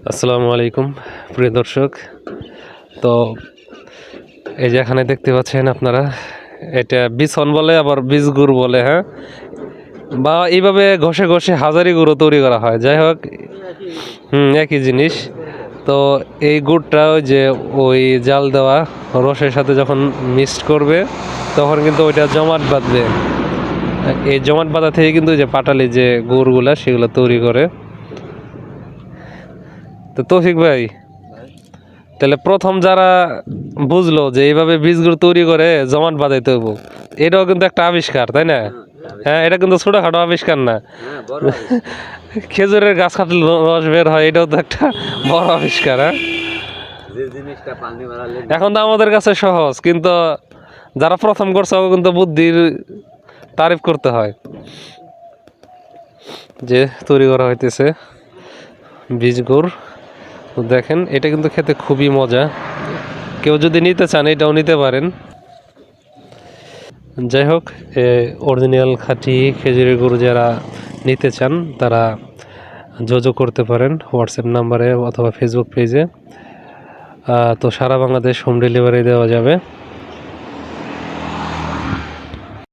আসসালামু আলাইকুম প্রিয় দর্শক। তো এই যে এখানে দেখতে পাচ্ছেন আপনারা, এটা বিছন বলে, আবার বীজ গুড় বলে, হ্যাঁ, বা এইভাবে ঘষে ঘষে হাজারি গুঁড়ো তৈরি করা হয়। যাই হোক, একই জিনিস। তো এই গুড়টা ওই যে ওই জাল দেওয়া রসের সাথে যখন মিক্সড করবে, তখন কিন্তু ওইটা জমাট বাঁধবে। এই জমাট বাঁধা থেকে কিন্তু যে পাটালি যে গুড়গুলা সেগুলো তৈরি করে। তো তৌফিক ভাই, তাহলে প্রথম যারা বুঝলো যে এইভাবে বীজগুলো তৈরি করে জমাট বাঁধাইতে হইব, এটাও কিন্তু একটা আবিষ্কার, তাই না? হ্যাঁ, এটা কিন্তু ছোটখাটো আবিষ্কার না। খেজুরের গাছ কাটলে রস বের হয়, এটাও তো একটা বড় আবিষ্কার। হ্যাঁ, এখন তো আমাদের কাছে সহজ, কিন্তু যারা প্রথম করছে কিন্তু বুদ্ধির তারিফ করতে হয়। যে তৈরি করা হইতেছে বীজ গুড়, দেখেন এটা কিন্তু খেতে খুবই মজা। কেউ যদি নিতে চান এটাও নিতে পারেন। যাই হোক, অরিজিনাল খাঁটি খেজুরের গুড় যারা নিতে চান তারা যোগাযোগ করতে পারেন হোয়াটসঅ্যাপ নাম্বারে অথবা ফেসবুক পেজে। তো সারা বাংলাদেশ হোম ডেলিভারি দেওয়া যাবে।